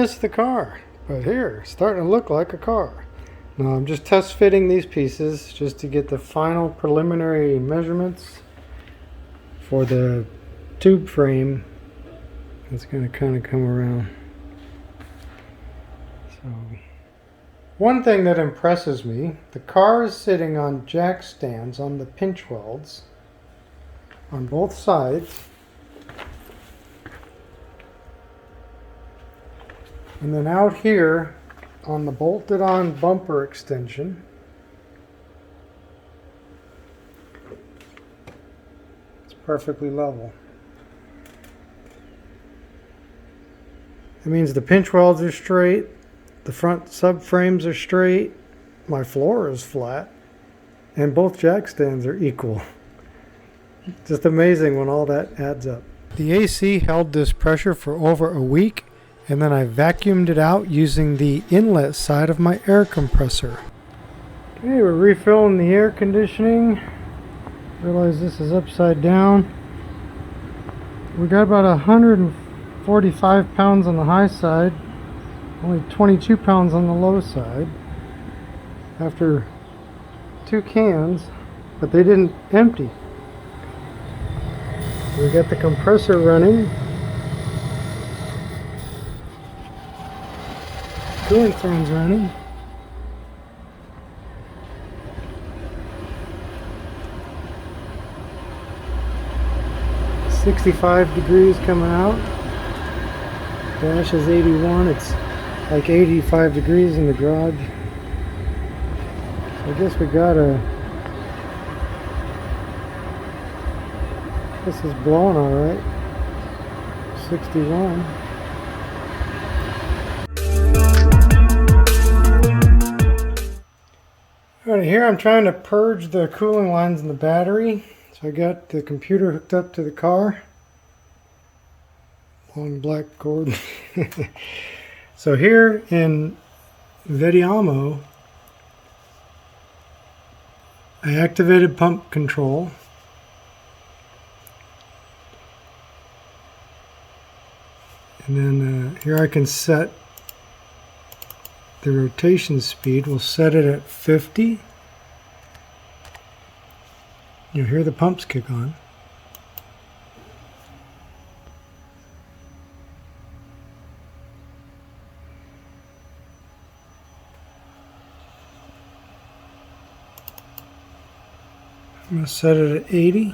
miss the car, but here, it's starting to look like a car. Now I'm just test fitting these pieces just to get the final preliminary measurements for the tube frame. It's going to kind of come around. So, one thing that impresses me, the car is sitting on jack stands on the pinch welds on both sides. And then out here on the bolted on bumper extension, it's perfectly level. That means the pinch welds are straight, the front subframes are straight, my floor is flat, and both jack stands are equal. Just amazing when all that adds up. The AC held this pressure for over a week, and then I vacuumed it out using the inlet side of my air compressor. Okay, we're refilling the air conditioning. Realize this is upside down. We got about 145 pounds on the high side, only 22 pounds on the low side after 2 cans, but they didn't empty. We got the compressor running. Cooling fan's running. .65 degrees coming out. Dash is 81. It's like 85 degrees in the garage. So I guess we got this is blowing all right. 61. Alright, here I'm trying to purge the cooling lines in the battery. So I got the computer hooked up to the car. Long black cord. So here in Vediamo, I activated pump control. And then here I can set the rotation speed. We'll set it at 50. You'll hear the pumps kick on. I'm going to set it at 80.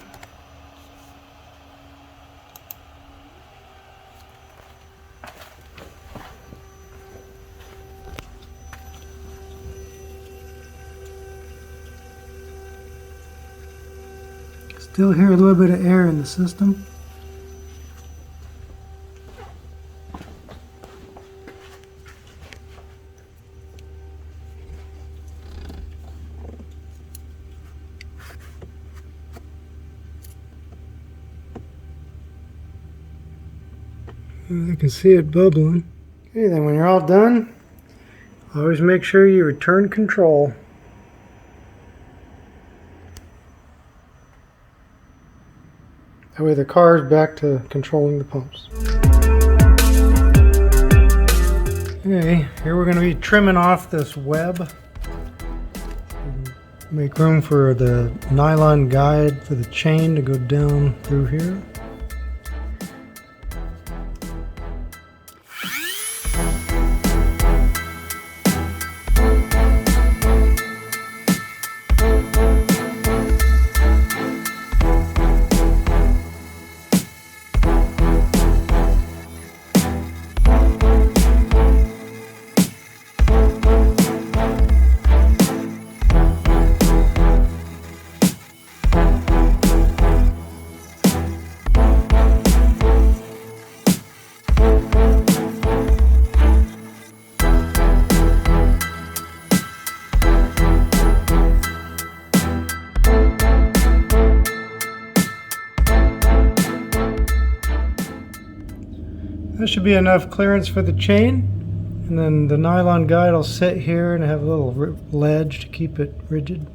Still hear a little bit of air in the system. I can see it bubbling. Okay, then when you're all done, always make sure you return control. That way the car is back to controlling the pumps. Okay, here we're going to be trimming off this web. Make room for the nylon guide for the chain to go down through here. That should be enough clearance for the chain, and then the nylon guide will sit here and have a little ledge to keep it rigid.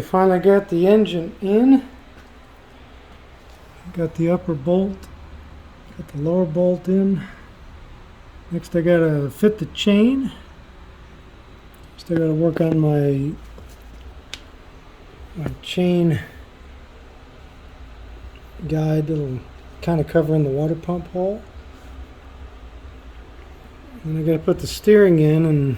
Okay, finally got the engine in. Got the upper bolt, got the lower bolt in. Next I gotta fit the chain. Still gotta work on my chain guide that'll kind of cover in the water pump hole. And I gotta put the steering in and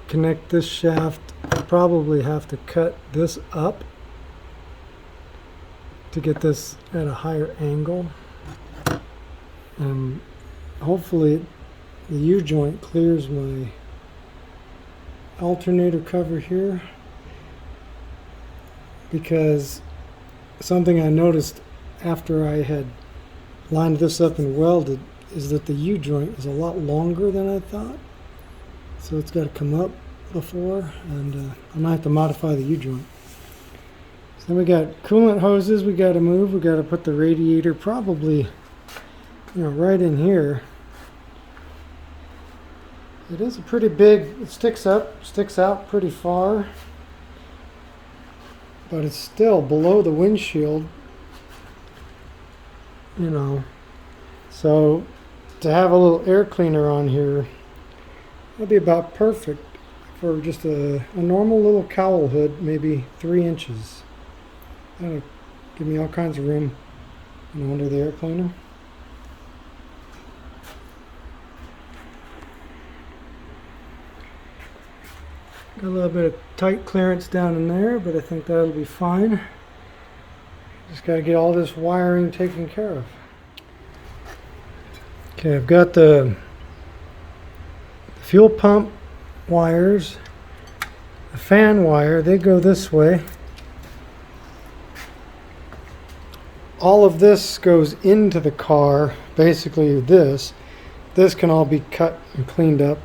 connect this shaft. I probably have to cut this up to get this at a higher angle. And hopefully the U-joint clears my alternator cover here, because something I noticed after I had lined this up and welded is that the U-joint is a lot longer than I thought. So it's got to come up before, and I might have to modify the U-joint. So then we got coolant hoses we got to move. We got to put the radiator probably, right in here. It is a pretty big, it sticks out pretty far, but it's still below the windshield, So to have a little air cleaner on here, that'd be about perfect for just a normal little cowl hood, maybe 3 inches. That'll give me all kinds of room, under the air cleaner. Got a little bit of tight clearance down in there, but I think that'll be fine. Just got to get all this wiring taken care of. Okay, I've got the fuel pump wires, the fan wire, they go this way. All of this goes into the car, basically this can all be cut and cleaned up.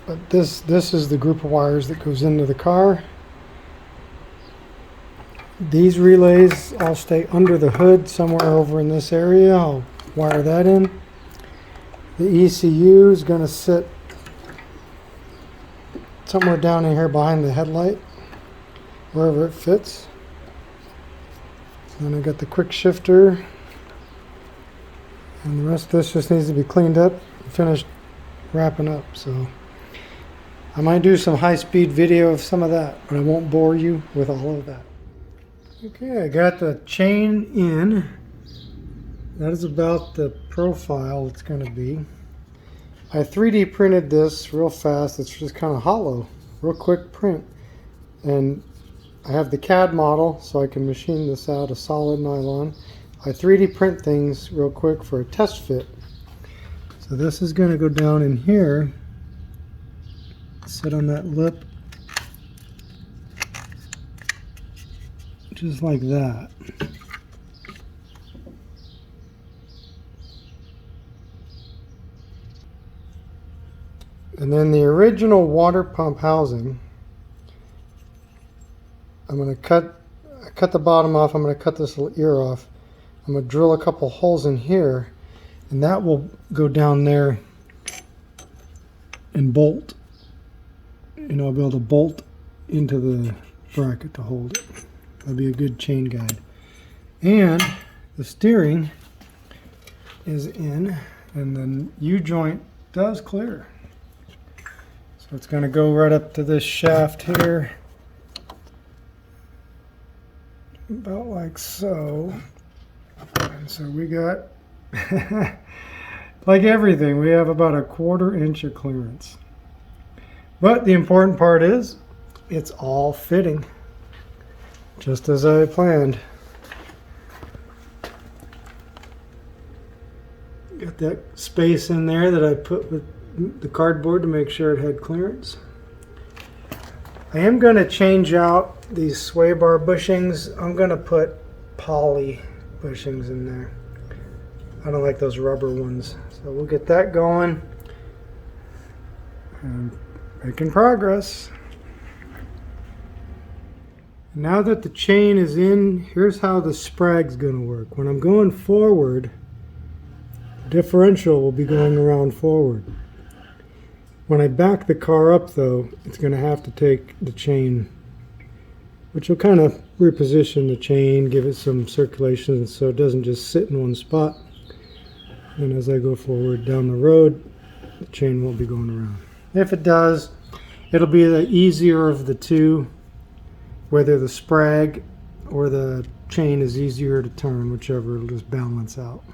But this is the group of wires that goes into the car. These relays all stay under the hood somewhere over in this area. I'll wire that in. The ECU is going to sit somewhere down in here behind the headlight, wherever it fits. Then I got the quick shifter, and the rest of this just needs to be cleaned up and finished wrapping up. So I might do some high-speed video of some of that, but I won't bore you with all of that. Okay, I got the chain in. That is about the profile it's going to be. I 3D printed this real fast. It's just kind of hollow, real quick print. And I have the CAD model, so I can machine this out of solid nylon. I 3D print things real quick for a test fit. So this is going to go down in here, sit on that lip, just like that. And then the original water pump housing, I'm going to cut the bottom off. I'm going to cut this little ear off. I'm going to drill a couple holes in here, and that will go down there and bolt. I'll be able to bolt into the bracket to hold it. That'll be a good chain guide. And the steering is in, and the U-joint does clear. So it's going to go right up to this shaft here, about like so. And so we got, like everything, we have about a 1/4 inch of clearance. But the important part is, it's all fitting, just as I planned. Got that space in there that I put with the cardboard to make sure it had clearance. I am going to change out these sway bar bushings. I'm going to put poly bushings in there. I don't like those rubber ones. So we'll get that going. And making progress. Now that the chain is in, here's how the sprag's going to work. When I'm going forward, the differential will be going around forward. When I back the car up though, it's going to have to take the chain which will kind of reposition the chain, give it some circulation so it doesn't just sit in one spot. And as I go forward down the road, the chain won't be going around. If it does, it'll be the easier of the two, whether the sprag or the chain is easier to turn, whichever will just balance out.